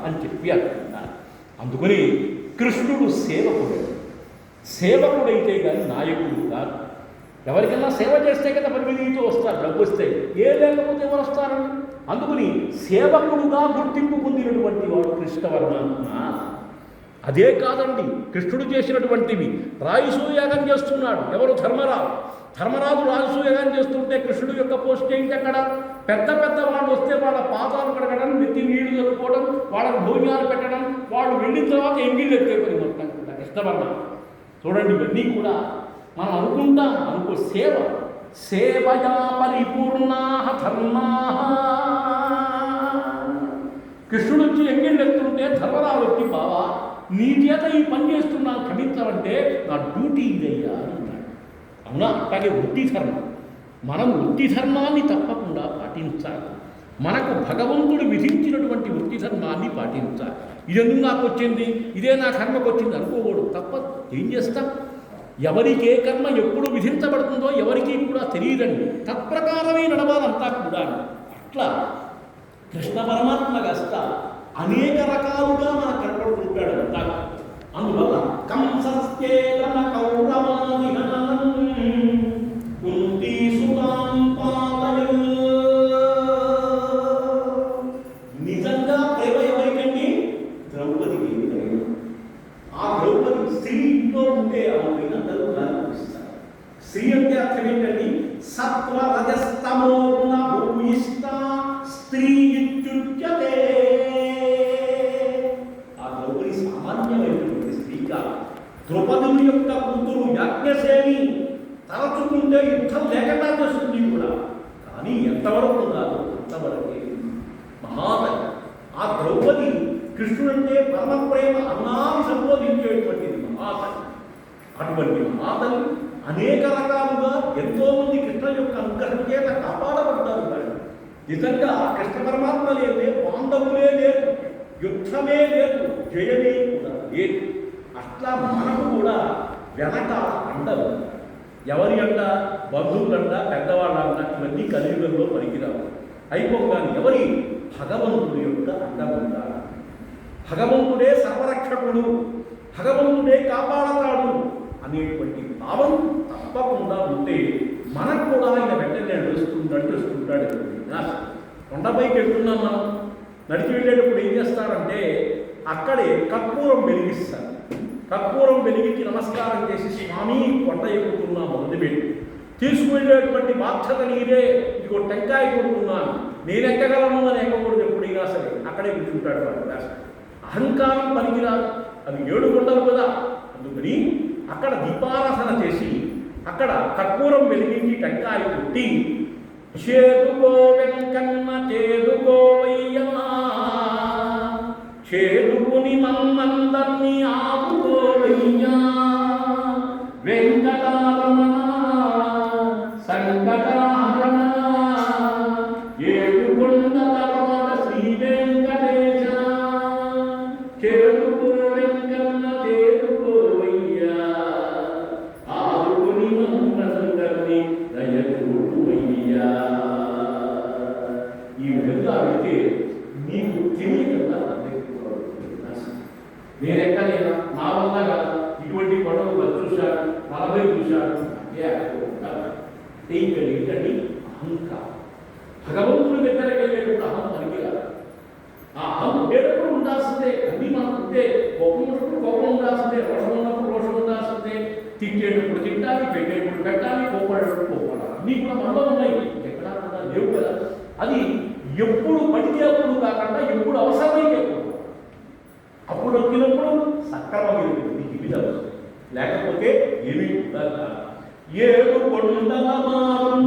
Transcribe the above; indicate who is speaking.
Speaker 1: అని చెప్పి అంటున్నారు. అందుకని కృష్ణుడు సేవకుడు. సేవకుడైతే కానీ నాయకుడు కాదు. ఎవరికైనా సేవ చేస్తే కదా పరిమితితో వస్తారు, డబ్బు వస్తే. ఏ లేకపోతే ఎవరు వస్తారని. అందుకని సేవకుడుగా గుర్తింపు పొందినటువంటి వాడు కృష్ణ పరమాత్మ. అదే కాదండి, కృష్ణుడు చేసినటువంటివి. రాయసూయాగం చేస్తున్నాడు ఎవరు? ధర్మరాజు రాజసూయాగం చేస్తుంటే కృష్ణుడు యొక్క పోస్ట్ ఏంటి? అక్కడ పెద్ద పెద్ద వాళ్ళు వస్తే వాళ్ళ పాదాలు కడగడం, నెత్తి నీళ్లు చల్లుకోవడం, వాళ్ళకు భోజనాలు పెట్టడం, వాళ్ళు వెళ్ళిన తర్వాత ఎంగిళ్ళు ఎత్తే పని మొత్తం కూడా కృష్ణ పరమాత్మ. చూడండి, ఇవన్నీ కూడా మనం అనుకుంటాం. సేవయా పరిపూర్ణా ధర్మా. కృష్ణుడు వచ్చి ఎంగిళ్ళు ఎత్తుంటే ధర్మరాజు వచ్చి, బావా నీ చేత ఈ పని చేస్తున్నాను, క్షమించమంటే నా డ్యూటీ ఇదయ్యా అన్నాడు. అవునా? అలాగే వృత్తి ధర్మం. మనం వృత్తి ధర్మాన్ని తప్పకుండా పాటించాలి. మనకు భగవంతుడు విధించినటువంటి వృత్తి ధర్మాన్ని పాటించాలి. ఇదెందుకు నాకు వచ్చింది, ఇదే నా కర్మకు వచ్చింది అనుకోకూడదు. తప్పదు. ఏం చేస్తాం? ఎవరికి ఏ కర్మ ఎప్పుడు విధించబడుతుందో ఎవరికి కూడా తెలియదండి. తత్ప్రకారమే నడవాలంతా కూడా. అట్లా కృష్ణ పరమాత్మ కాస్త అనేక రకాలుగా మనకు కనపడుతుంటాడు అంతా. అందువల్ల కంసస్కేతన కౌరవాదిహననం కుంతీ సుతాం పాలయన్. నిజంగా ప్రేమ ఎవరికండి? ద్రౌపదికి. ఆ ద్రౌపది స్త్రీ ఇంట్లో ఉంటే ఆమె అందరూ గౌరవిస్తారు. స్త్రీ అంటే అర్థం ఏంటండి? సత్వ రజస్తమో గుణ భూయిష్ట స్త్రీ ఇత్యుచ్యతే. ఆ ద్రౌపది సామాన్యమైనటువంటి స్త్రీ కాదు. ద్రౌపదుని యొక్క కూతురు యాజ్ఞసేని తలచుకుంటే యుద్ధం లేకుండా చేస్తుంది కూడా. కానీ ఎంతవరకు కాదు, అంతవరకే మహాతల్లి. ఆ ద్రౌపది కృష్ణుడంటే పరమ ప్రేమ అన్నాన్ని సంబోధించేటువంటిది మహాతల్లి. అటువంటి మహాతల్లి అనేక రకాలుగా ఎంతోమంది కృష్ణ యొక్క అనుగ్రహం చేత కాపాడబడ్డారు. నిజంగా కృష్ణ పరమాత్మ లేదే పాండవులే లేదు, యుద్ధమే లేదు, జయమే కూడా లేదు. అట్లా మనకు కూడా వెనక అండలు. ఎవరి అంట? బంధువులంట, పెద్దవాళ్ళంట. ఇవన్నీ కలియుగంలో పనికిరావు. అయిపోగానే ఎవరి? భగవంతుడి యొక్క అండముండాలి. భగవంతుడే సర్వరక్షకుడు, భగవంతుడే కాపాడతాడు అనేటువంటి భావం తప్పకుండా ఉంటే మనకు కూడా ఆయన వెంటనే నడుస్తుంటాడు. కొండపైకి వెళ్తున్నాం మనం. నడిచి వెళ్ళేటప్పుడు ఏం చేస్తారంటే అక్కడే కర్పూరం వెలిగిస్తారు. కర్పూరం వెలిగించి నమస్కారం చేసి, స్వామి కొండ ఎక్కుతున్నా మొదలుపెట్టి, తీసుకువెళ్ళేటువంటి బాధ్యత నీదే, ఇదిగో టెంకాయ కొడుతున్నాను, నేను ఎక్కగలను అని ఎక్కకూడదు ఎప్పుడైనా సరే. అక్కడే కూర్చుంటాడు వాడు. అహంకారం పనికిరాదు, అవి 7 కొండలు కదా. అందుకని అక్కడ దీపారాధన చేసి అక్కడ కర్పూరం వెలిగించి టెంకాయ కొట్టి, చేదుకో వెంకన్న చేదుకోవయ్యా, చేదుకుని మన్నందర్నీ ఆపుకోవయ్యా, వెంకటారమణ సంకటారమణ ఏడుకొండల శ్రీ వెంకటేశ, చేదుకో వెంకన్న చేదుకోవయ్యా, ఆదుకుని మన్నందర్నీ దయచూడువయ్యా. ఈ విధంగా అయితే నీకు తెలియకుండా నేనెక్కలేనా, నా వల్ల కాదు, ఇటువంటి కొండలు 10 చూశాడు, 40 చూశాడు. ఏంటండి? అహంకారం. భగవంతుడి దగ్గరికి వెళ్ళేటప్పుడు అహం పనికిరాదు. ఆ అహం ఉండేటప్పుడు ఉండాల్సిందే. అన్నీ మనకు ఉంటే కోపం ఉన్నప్పుడు కోపం ఉండాల్సిందే, రోషం ఉన్నప్పుడు రోషం ఉండాల్సిందే, తిట్టేటప్పుడు తిట్టాలి, పెట్టేటప్పుడు పెట్టాలి, కోపడేటప్పుడు కోపడాలి. అన్నీ కూడా మనలో ఉన్నాయి, ఎక్కడా కూడా లేవు కదా. అది ఎప్పుడు పడితే అప్పుడు కాకుండా ఎప్పుడు అవసరమైతే అప్పుడు వచ్చినప్పుడు సక్రమమైనటువంటి జీవితం, లేకపోతే ఏమీ కూడా. 7 కొండల మారు